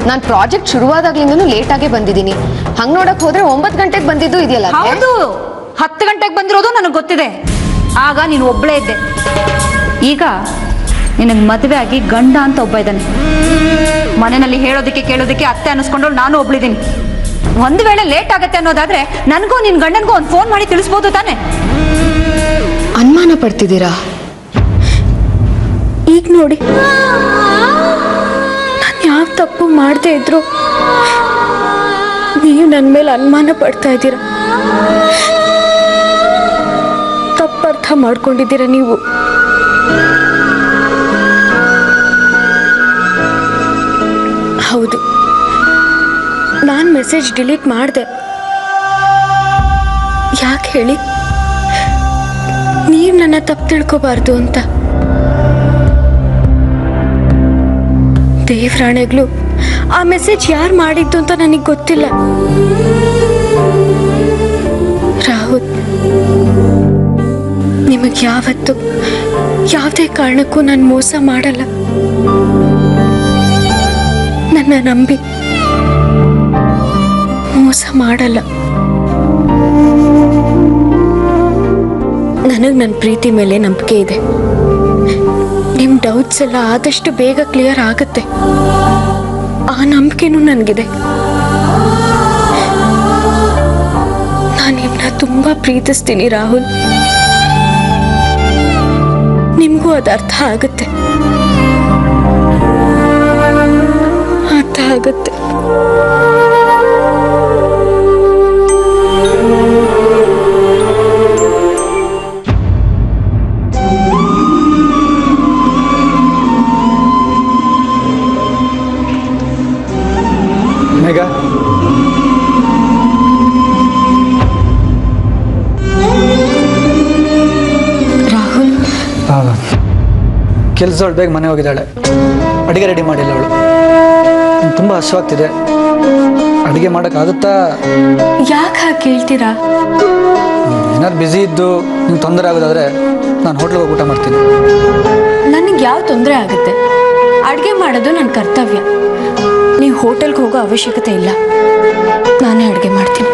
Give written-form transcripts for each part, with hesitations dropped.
ನಾನು project ಶುರುವಾದಾಗ್ಲಿಂದನೂ late ಆಗೇ ಬಂದಿದ್ದೀನಿ. ಹಂಗ್ ನೋಡಕ್ ಹೋದ್ರೆ 9 ಗಂಟೆಗೆ ಬಂದಿದ್ದು ಇದೆಯಲ್ಲ. ಹೌದು, 10 ಗಂಟೆಗೆ ಬಂದಿರೋದು ನನಗೆ ಗೊತ್ತಿದೆ. ಆಗ ನೀನು ಒಬ್ಳೇ ಇದ್ದೆ. ಈಗ ನಿನಗೆ ಮದುವೆ ಆಗಿ ಗಂಡ ಅಂತ ಒಬ್ಬ ಇದ್ದಾನೆ. ಮನೆಯಲ್ಲಿ ಹೇಳೋದಕ್ಕೆ ಕೇಳೋದಕ್ಕೆ ಅತ್ತೆ ಅನ್ನಿಸ್ಕೊಂಡವಳು ನಾನು ಒಬ್ಳಿದ್ದೀನಿ. ಒಂದು ವೇಳೆ ಲೇಟ್ ಆಗತ್ತೆ ಅನ್ನೋದಾದ್ರೆ ನನಗೂ ನಿನ್ ಗಂಡನಿಗೂ ಒಂದು ಫೋನ್ ಮಾಡಿ ತಿಳಿಸ್ಬೋದು ತಾನೆ. ಅನುಮಾನ ಪಡ್ತಿದ್ದೀರಾ? ಈಗ ನೋಡಿ, ನಾನು ಯಾವ ತಪ್ಪು ಮಾಡದೇ ಇದ್ರು ನೀವು ನನ್ನ ಮೇಲೆ ಅನುಮಾನ ಪಡ್ತಾ ಇದ್ದೀರಾ. ತಪ್ಪರ್ಥ ಮಾಡ್ಕೊಂಡಿದ್ದೀರಾ ನೀವು. ಹೌದು, ನಾನು ಮೆಸೇಜ್ ಡಿಲೀಟ್ ಮಾಡಿದೆ. ಯಾಕೆ ಹೇಳಿ? ನೀವು ನನ್ನ ತಪ್ಪು ತಿಳ್ಕೋಬಾರ್ದು ಅಂತ. ದೇವರಾಣೆಗಳು, ಆ ಮೆಸೇಜ್ ಯಾರು ಮಾಡಿದ್ದು ಅಂತ ನನಗೆ ಗೊತ್ತಿಲ್ಲ. ರಾಹುಲ್, ನಿಮಗೆ ಯಾವತ್ತು ಯಾವುದೇ ಕಾರಣಕ್ಕೂ ನಾನು ಮೋಸ ಮಾಡಲ್ಲ. ನನ್ನ ನಂಬಿ ಮೋಸ ಮಾಡಲ್ಲ. ನನಗೆ ನನ್ನ ಪ್ರೀತಿ ಮೇಲೆ ನಂಬಿಕೆ ಇದೆ. ನಿಮ್ಮ ಡೌಟ್ಸ್ ಎಲ್ಲ ಆದಷ್ಟು ಬೇಗ ಕ್ಲಿಯರ್ ಆಗುತ್ತೆ. ಆ ನಂಬಿಕೆನೂ ನನಗಿದೆ. ನಾನು ನಿಮ್ಮನ್ನ ತುಂಬಾ ಪ್ರೀತಿಸ್ತೀನಿ ರಾಹುಲ್. ನಿಮಗೂ ಅದು ಅರ್ಥ ಆಗುತ್ತೆ. ಅರ್ಥ ಆಗುತ್ತೆ. ಮೇಘ, ರಾಹುಲ್, ಕೆಲಸದವಳು ಬೇಗ ಮನೆ ಹೋಗಿದ್ದಾಳೆ. ಅಡುಗೆ ರೆಡಿ ಮಾಡಿಲ್ಲ ಅವಳು. ತುಂಬ ಹಸಿವಾಗ್ತಿದೆ. ಅಡುಗೆ ಮಾಡೋಕ್ಕಾಗುತ್ತಾ? ಯಾಕೆ ಹಾಗೆ ಕೇಳ್ತೀರಾ? ಏನಾದ್ರು ಬ್ಯುಸಿ ಇದ್ದು ನಿಮ್ಗೆ ತೊಂದರೆ ಆಗೋದಾದ್ರೆ ನಾನು ಹೋಟ್ಲಿಗೆ ಹೋಗಿ ಊಟ ಮಾಡ್ತೀನಿ. ನನಗೆ ಯಾವ ತೊಂದರೆ ಆಗುತ್ತೆ? ಅಡುಗೆ ಮಾಡೋದು ನನ್ನ ಕರ್ತವ್ಯ. ನೀವು ಹೋಟೆಲ್ಗೆ ಹೋಗೋ ಅವಶ್ಯಕತೆ ಇಲ್ಲ. ನಾನೇ ಅಡುಗೆ ಮಾಡ್ತೀನಿ.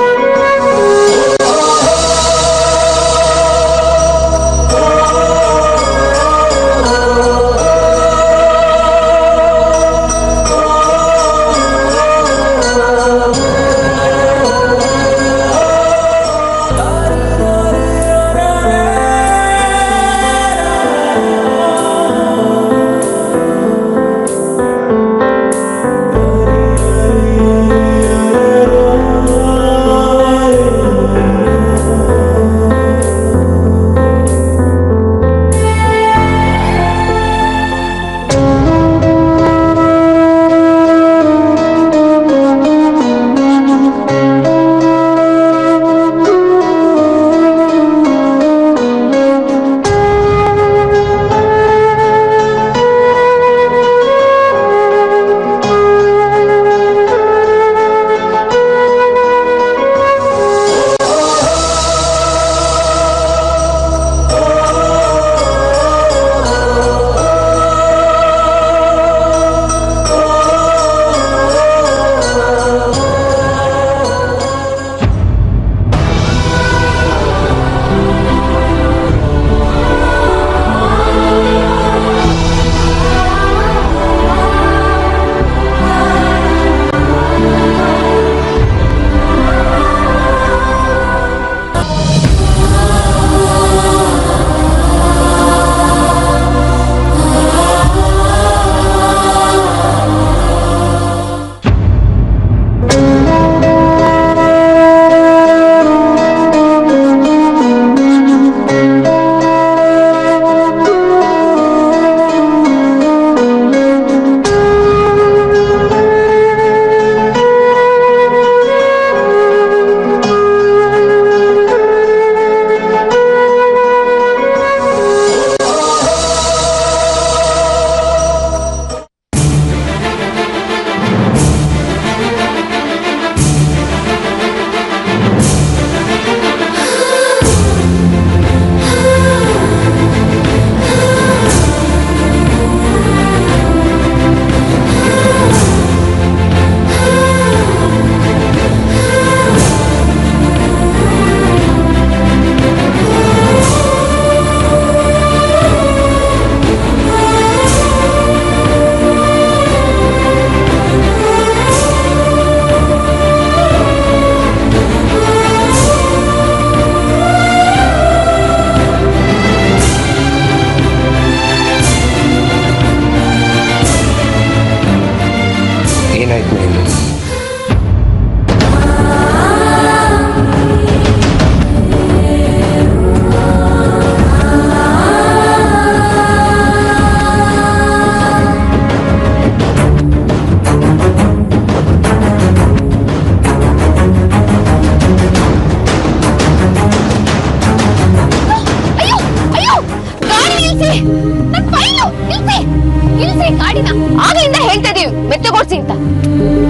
ನಿಲ್ಸಿ ಗಾಡಿನ. ಆಗಲಿಂದ ಹೇಳ್ತಾ ಇದೀವಿ ಮೆತ್ತಗೊಡ್ಸಿ ಅಂತ,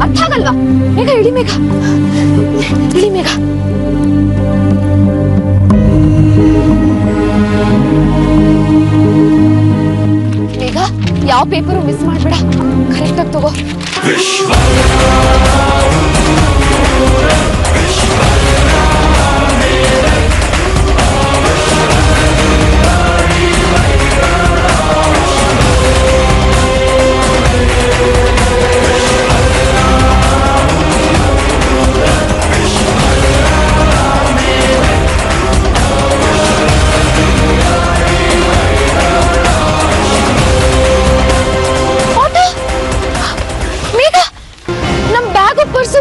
ಅರ್ಥ ಆಗಲ್ವಾ? ಮೇಘ ಇಳಿ, ಮೇಘ ಇಳಿ, ಮೇಘ. ಮೇಘ ಯಾವ ಪೇಪರು ಮಿಸ್ ಮಾಡ್ಬೇಡ, ಕರೆಕ್ಟ್ ಆಗಿ ತಗೋ.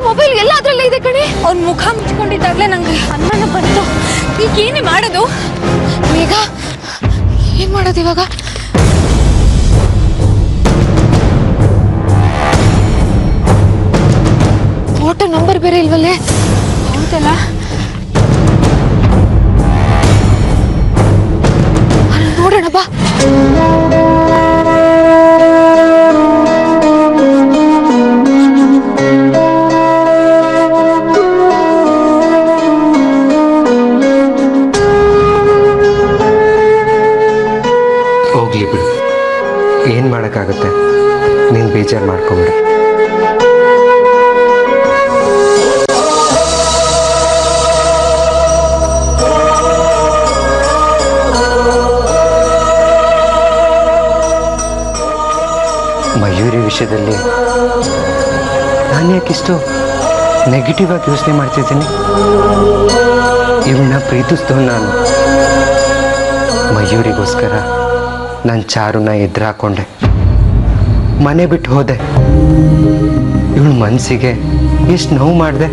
ಮೊಬೈಲ್ ಎಲ್ಲ ಅದ್ರಲ್ಲೇ ಇದೆ ಕಣೆ. ಅವ್ನ ಮುಖ ಮುಚ್ಕೊಂಡಿದ್ದಾಗ್ಲೇ ನಂಗೆ ಅನುಮಾನ ಬಂತು. ಈಗ ಏನೇ ಮಾಡೋದು? ಮೇಘ ಏನ್ ಮಾಡೋದು ಇವಾಗ? ಫೋಟೋ ನಂಬರ್ ಬೇರೆ ಇಲ್ವಲ್ಲೇ? ಹೌದಲ್ಲ, ನೋಡೋಣ ಬಾ. ಹೋಗ್ಲಿ ಬಿಡು, ಏನು ಮಾಡೋಕ್ಕಾಗುತ್ತೆ? ನೀನು ಬೇಜಾರು ಮಾಡ್ಕೊಂಬಿಡು. ಮಯೂರಿ ವಿಷಯದಲ್ಲಿ ನಾನು ಯಾಕಿಷ್ಟು ನೆಗೆಟಿವ್ ಆಗಿ ಯೋಚನೆ ಮಾಡ್ತಿದ್ದೀನಿ? ಇವಳನ್ನ ಪ್ರೀತಿಸ್ತವ್ ನಾನು. ಮಯೂರಿಗೋಸ್ಕರ ನಾನು ಚಾರುನ ಎದುರು ಹಾಕೊಂಡೆ, ಮನೆ ಬಿಟ್ಟು ಹೋದೆ. ಇವಳು ಮನಸ್ಸಿಗೆ ಎಷ್ಟು ನೋವು ಮಾಡಿದೆ.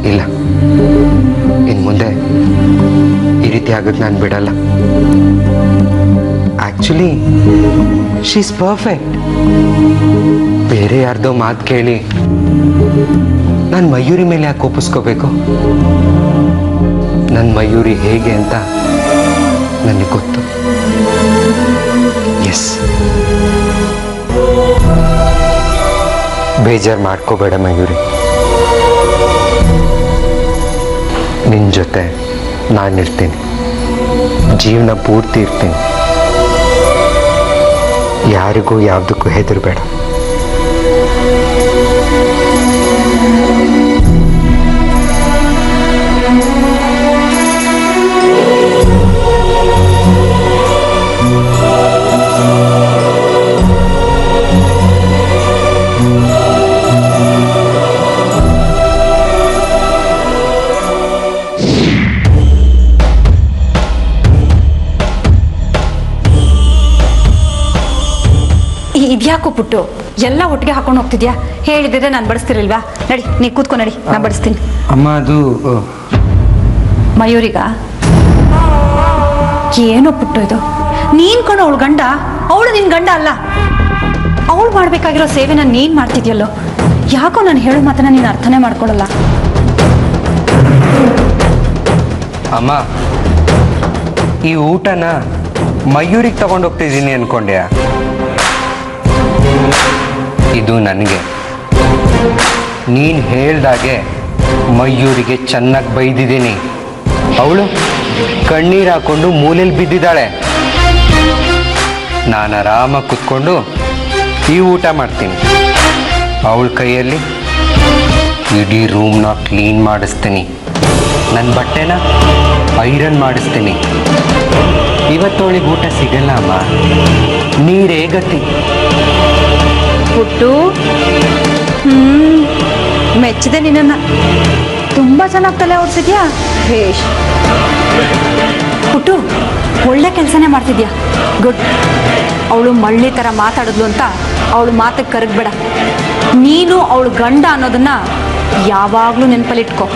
ಇಲ್ಲ, ಇನ್ನು ಮುಂದೆ ಈ ರೀತಿ ಆಗೋದು ನಾನು ಬಿಡಲ್ಲ. Actually she is perfect. ಬೇರೆ ಯಾರ್ದೋ ಮಾತು ಕೇಳಿ ನಾನು ಮಯೂರಿ ಮೇಲೆ ಯಾಕೆ ಕೋಪಿಸ್ಕೋಬೇಕು? ನನ್ನ ಮಯೂರಿ ಹೇಗೆ ಅಂತ ನನಗೆ ಗೊತ್ತು. ಎಸ್, ಬೇಜಾರು ಮಾಡ್ಕೋಬೇಡ ಮಯೂರಿ. ನಿನ್ನ ಜೊತೆ ನಾನಿರ್ತೀನಿ, ಜೀವನ ಪೂರ್ತಿ ಇರ್ತೀನಿ. ಯಾರಿಗೂ ಯಾವುದಕ್ಕೂ ಹೆದರಬೇಡ. ಇದ್ಯಾಕೋ ಪುಟ್ಟು ಎಲ್ಲ ಒಟ್ಟಿಗೆ ಹಾಕೊಂಡು ಹೋಗ್ತಿದ್ಯಾ? ಹೇಳಿದ್ರೆ ನಾನು ಬಡಿಸ್ತಿರಲ್ವಾ? ನಡಿ, ನೀ ಕೂತ್ಕೊ, ನಡಿ, ನಾನು ಬಡಿಸ್ತೀನಿ. ಅಮ್ಮ, ಅದು ಮಯೂರಿಗ ಏನೋ ಪುಟ್ಟು ಇದು. ನೀನ್ ಕಣೋ ಅವಳು ಗಂಡ, ಅವಳು ನಿನ್ ಗಂಡ ಅಲ್ಲ. ಅವಳು ಮಾಡ್ಬೇಕಾಗಿರೋ ಸೇವೆನ ನೀನ್ ಮಾಡ್ತಿದ್ಯಲ್ಲೋ. ಯಾಕೋ ನಾನು ಹೇಳೋ ಮಾತನ್ನ ನೀನು ಅರ್ಥನೇ ಮಾಡ್ಕೊಳಲ್ಲ. ಅಮ್ಮ, ಈ ಊಟನ ಮಯೂರಿಗೆ ತಗೊಂಡೋಗ್ತಿದ್ದೀನಿ ಅನ್ಕೊಂಡ್ಯಾ? ಇದು ನನಗೆ. ನೀನು ಹೇಳ್ದಾಗೆ ಮಯೂರಿಗೆ ಚೆನ್ನಾಗಿ ಬೈದಿದ್ದೀನಿ. ಅವಳು ಕಣ್ಣೀರು ಹಾಕೊಂಡು ಮೂಲೆಯಲ್ಲಿ ಬಿದ್ದಿದ್ದಾಳೆ. ನಾನು ಆರಾಮಾಗಿ ಕುತ್ಕೊಂಡು ಈ ಊಟ ಮಾಡ್ತೀನಿ. ಅವಳ ಕೈಯಲ್ಲಿ ಇಡೀ ರೂಮ್ನ ಕ್ಲೀನ್ ಮಾಡಿಸ್ತೀನಿ, ನನ್ನ ಬಟ್ಟೆನ ಐರನ್ ಮಾಡಿಸ್ತೀನಿ. ಇವತ್ತವಳಿಗೆ ಊಟ ಸಿಗಲ್ಲ ಅಮ್ಮ, ನೀರೇ ಗತಿ. ಪುಟ್ಟು, ಮೆಚ್ಚಿದೆ ನಿನ್ನನ್ನು. ತುಂಬಾ ಚೆನ್ನಾಗಿ ತಲೆ ಓಡಿಸಿದ್ಯಾ. ಭೇಷ್ ಪುಟ್ಟು, ಒಳ್ಳೆ ಕೆಲಸನೇ ಮಾಡ್ತಿದ್ಯಾ. ಗುಡ್. ಅವಳು ಮಳ್ಳಿ ಥರ ಮಾತಾಡಿದ್ಲು ಅಂತ ಅವಳು ಮಾತಿಗೆ ಕರಗಬೇಡ. ನೀನು ಅವಳು ಗಂಡ ಅನ್ನೋದನ್ನ ಯಾವಾಗಲೂ ನೆನಪಲ್ಲಿಟ್ಕೋ,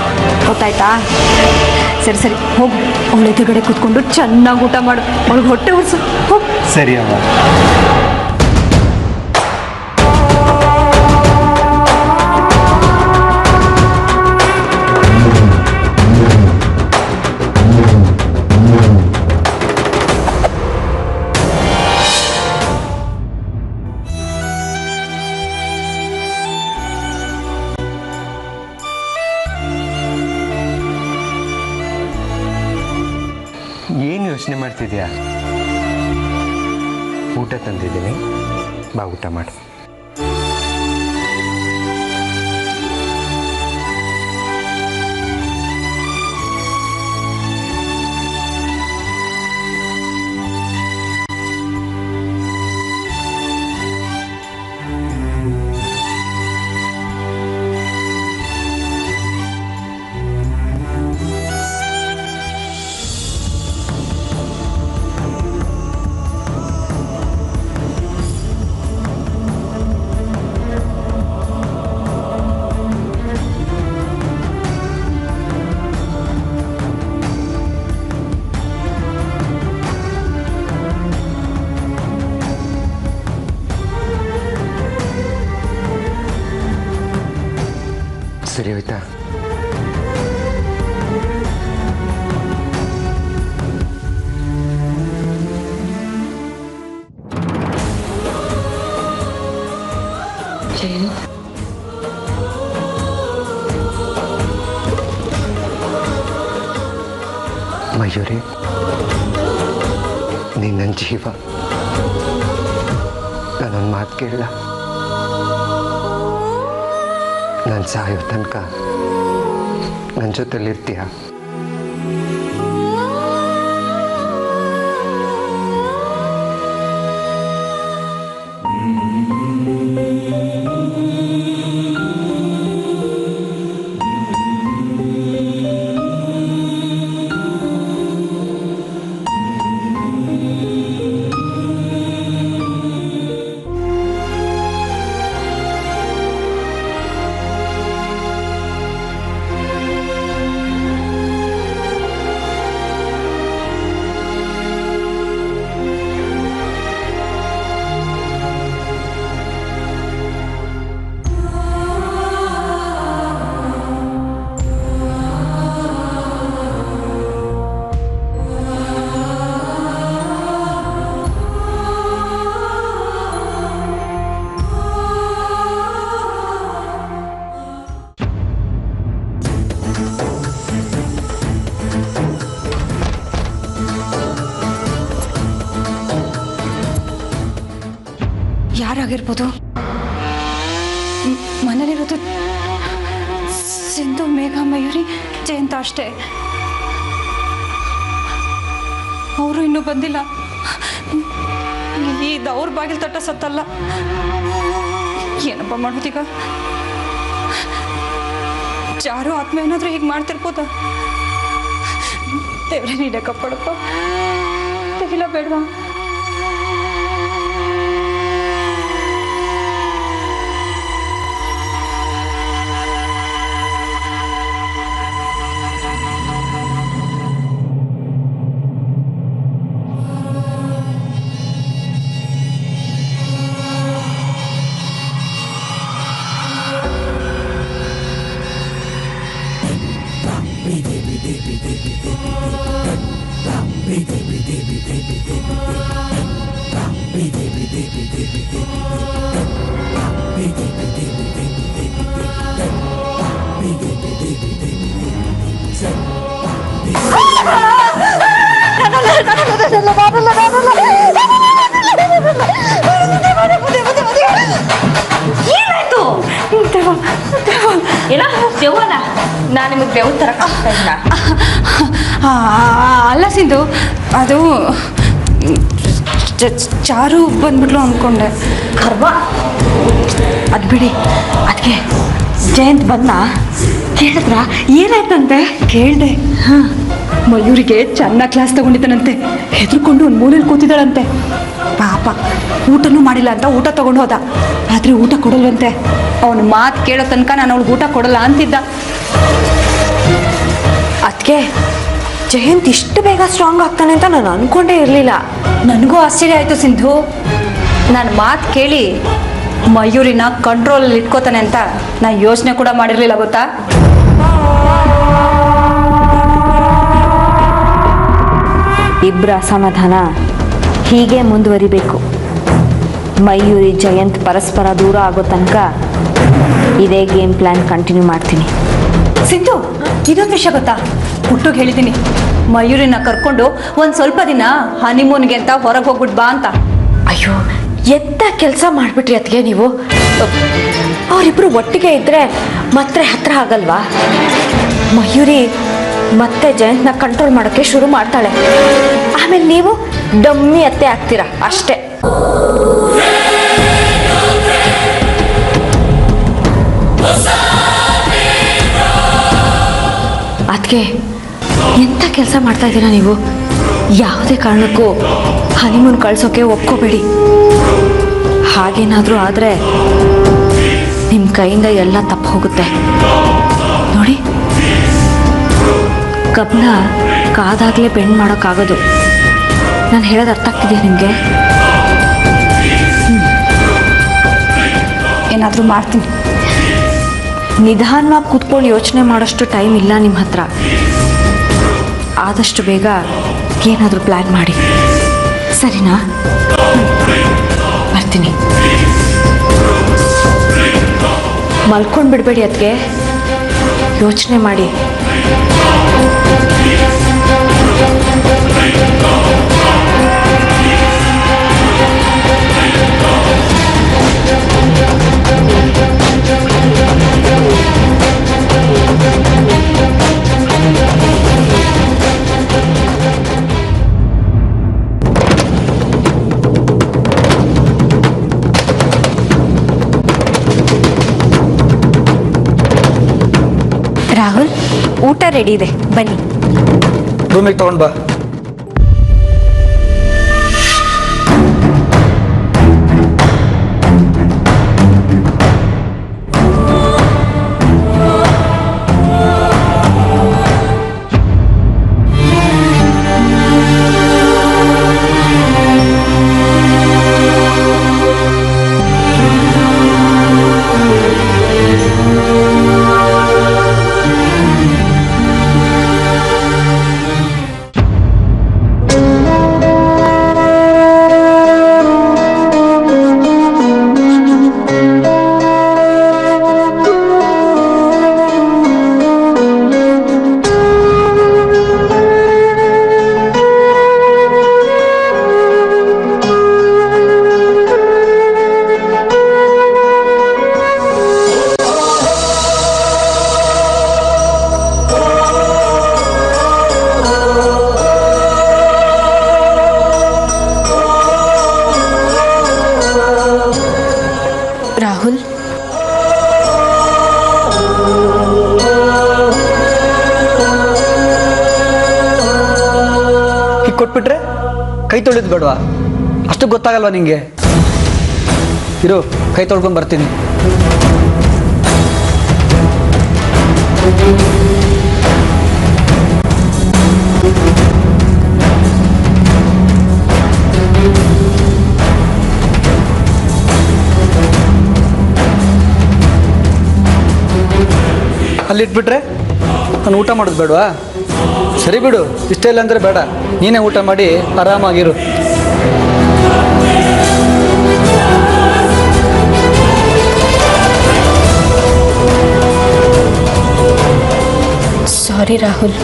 ಗೊತ್ತಾಯ್ತಾ? ಸರಿ ಸರಿ, ಹೋಗು. ಅವಳ ಎದುರುಗಡೆ ಕೂತ್ಕೊಂಡು ಚೆನ್ನಾಗಿ ಊಟ ಮಾಡು. ಅವಳಿಗೆ ಹೊಟ್ಟೆ ಉರ್ಸು, ಹೋಗು. ಸರಿ ಅಮ್ಮ. ಮಾಡ್ತಿದ್ಯಾ? ಊಟ ತಂದಿದ್ದೀನಿ, ಬಾ ಊಟ ಮಾಡು. ಸರಿ ಹೋಯ್ತಾ? ಮಯೂರಿ, ನೀನು ನನ್ನ ಜೀವ. ನಾನೊಂದು ಮಾತು ಕೇಳಲ್ಲ, ನಾನು ಸಾಯೋ ತನಕ ನನ್ನ ಜೊತೆಲಿರ್ತೀಯ? ಯಾರಾಗಿರ್ಬೋದು? ಮನೇಲಿರೋದು ಸಿಂಧು, ಮೇಘ, ಮಯೂರಿ, ಜಯಂತ ಅಷ್ಟೇ. ಅವರು ಇನ್ನೂ ಬಂದಿಲ್ಲ. ಇದು ಅವ್ರ ಬಾಗಿಲು ತಟ್ಟ ಸತ್ತಲ್ಲ. ಏನಪ್ಪ ಮಾಡೋದೀಗ? ಚಾರು ಆತ್ಮ ಏನಾದ್ರೂ ಹೀಗೆ ಮಾಡ್ತಿರ್ಬೋದ? ದೇವ್ರೆ ನೀನೇ ಕಪ್ಪಡಪ್ಪ. ತೆಗಿಲ ಬೇಡವಾ? ಏನಾಯ್ತು? ಏನ ದೆವ್ವನ? ನಾನು ನಿಮಗೆ ದೆವ್ವ ತರ ಕಾಣ್ತಾ ಇದ್ನ? ಅಲ್ಲ ಸಿಂಧು, ಅದು ಚಾರು ಬಂದ್ಬಿಟ್ಲು ಅಂದ್ಕೊಂಡೆ. ಕರ್ಮ. ಅದು ಬಿಡಿ. ಅದಕ್ಕೆ ಜಯಂತ್ ಬಂದ ಕೇಳಿದ್ರ ಏನಾಯ್ತಂತೆ? ಕೇಳಿದೆ. ಮಯೂರಿಗೆ ಚೆನ್ನಾಗಿ ಕ್ಲಾಸ್ ತಗೊಂಡಿದ್ದಾನಂತೆ. ಹೆದರ್ಕೊಂಡು ಒಂದು ಮೂಲೆಯಲ್ಲಿ ಕೂತಿದ್ದಾಳಂತೆ. ಪಾಪ ಊಟನೂ ಮಾಡಿಲ್ಲ ಅಂತ ಊಟ ತಗೊಂಡು ಹೋದ. ಆದರೆ ಊಟ ಕೊಡಲ್ವಂತೆ. ಅವನು ಮಾತು ಕೇಳೋ ತನಕ ನಾನು ಅವ್ಳಿಗೆ ಊಟ ಕೊಡಲ್ಲ ಅಂತಿದ್ದ. ಅದಕ್ಕೆ ಜಯಂತ್ ಇಷ್ಟು ಬೇಗ ಸ್ಟ್ರಾಂಗ್ ಆಗ್ತಾನೆ ಅಂತ ನಾನು ಅನ್ಕೊಂಡೇ ಇರಲಿಲ್ಲ. ನನಗೂ ಆಶ್ಚರ್ಯ ಆಯಿತು ಸಿಂಧು. ನನ್ನ ಮಾತು ಕೇಳಿ ಮಯೂರಿನ ಕಂಟ್ರೋಲಲ್ಲಿ ಇಟ್ಕೋತಾನೆ ಅಂತ ನಾನು ಯೋಚನೆ ಕೂಡ ಮಾಡಿರಲಿಲ್ಲ, ಗೊತ್ತಾ? ಇಬ್ಬರ ಅಸಮಾಧಾನ ಹೀಗೆ ಮುಂದುವರಿಬೇಕು. ಮಯೂರಿ ಜಯಂತ್ ಪರಸ್ಪರ ದೂರ ಆಗೋ ತನಕ ಇದೇ ಗೇಮ್ ಪ್ಲಾನ್ ಕಂಟಿನ್ಯೂ ಮಾಡ್ತೀನಿ. ಸಿಂಧು, ಇದೊಂದು ವಿಷಯ ಗೊತ್ತಾ? ಹುಟ್ಟೋಗಿ ಹೇಳಿದ್ದೀನಿ. ಮಯೂರಿನ ಕರ್ಕೊಂಡು ಒಂದು ಸ್ವಲ್ಪ ದಿನ ಹನಿಮೂನ್ಗೆ ಅಂತ ಹೊರಗೆ ಹೋಗ್ಬಿಟ್ ಬಾ ಅಂತ. ಅಯ್ಯೋ ಎಂತ ಕೆಲಸ ಮಾಡ್ಬಿಟ್ರಿ ಅದಕ್ಕೆ ನೀವು. ಅವರಿಬ್ರು ಒಟ್ಟಿಗೆ ಇದ್ರೆ ಮತ್ತೆ ಹತ್ರ ಆಗಲ್ವಾ? ಮಯೂರಿ ಮತ್ತೆ ಜಯಂತ್ನ ಕಂಟ್ರೋಲ್ ಮಾಡೋಕ್ಕೆ ಶುರು ಮಾಡ್ತಾಳೆ. ಆಮೇಲೆ ನೀವು ಡಮ್ಮಿ ಅತ್ತೆ ಆಗ್ತೀರಾ ಅಷ್ಟೇ. ಅದಕ್ಕೆ ಎಂಥ ಕೆಲಸ ಮಾಡ್ತಾ ಇದ್ದೀರಾ ನೀವು? ಯಾವುದೇ ಕಾರಣಕ್ಕೂ ಹನಿಮೂನ್ ಕಳ್ಸೋಕೆ ಒಪ್ಕೋಬೇಡಿ. ಹಾಗೇನಾದರೂ ಆದರೆ ನಿಮ್ಮ ಕೈಯಿಂದ ಎಲ್ಲ ತಪ್ಪು ಹೋಗುತ್ತೆ. ನೋಡಿ, ಕಬ್ಬನ ಕಾದಾಗಲೇ ಬೆಂಡ್ ಮಾಡೋಕ್ಕಾಗೋದು. ನಾನು ಹೇಳೋದು ಅರ್ಥ ಆಗ್ತಿದೆಯಾ ನಿಮಗೆ? ಏನಾದರೂ ಮಾಡ್ತೀನಿ. ನಿಧಾನವಾಗಿ ಕೂತ್ಕೊಂಡು ಯೋಚನೆ ಮಾಡೋಷ್ಟು ಟೈಮ್ ಇಲ್ಲ ನಿಮ್ಮ ಹತ್ರ. ಆದಷ್ಟು ಬೇಗ ಏನಾದರೂ ಪ್ಲ್ಯಾನ್ ಮಾಡಿ, ಸರಿನಾ? ಬರ್ತೀನಿ. ಮಲ್ಕೊಂಡು ಬಿಡಬೇಡಿ ಅದಕ್ಕೆ, ಯೋಚನೆ ಮಾಡಿ. ರಾಹುಲ್, ಊಟ ರೆಡಿ ಇದೆ, ಬನ್ನಿ. ರೂಮಿಗೆ ತಗೊಂಡು ಬಾ. ರಾಹುಲ್, ಹೀಗೆ ಕೊಟ್ಬಿಟ್ರೆ ಕೈ ತೊಳೆದು ಬೇಡವಾ? ಅಷ್ಟು ಗೊತ್ತಾಗಲ್ವಾ ನಿಂಗೆ? ಇರು, ಕೈ ತೊಳ್ಕೊಂಡು ಬರ್ತೀನಿ. ಅಲ್ಲಿಟ್ಬಿಟ್ರೆ ನಾನು ಊಟ ಮಾಡೋದು ಬೇಡವಾ? ಸರಿ ಬಿಡು, ಇಷ್ಟ ಇಲ್ಲ ಅಂದರೆ ಬೇಡ, ನೀನೇ ಊಟ ಮಾಡಿ ಆರಾಮಾಗಿರು. ಸಾರಿ ರಾಹುಲ್,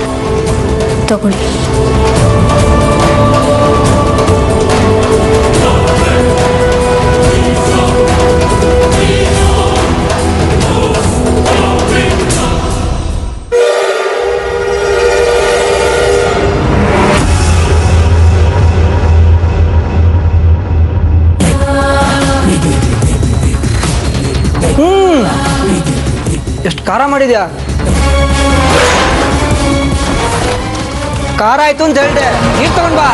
ತಗೊಳ್ಳಿ. ಎಷ್ಟು ಖಾರ ಮಾಡಿದ್ಯಾ? ಖಾರ ಆಯ್ತು ಅಂತ ಹೇಳ್ದೆ, ನೀರು ತಗೊಂಡ್ ಬಾ.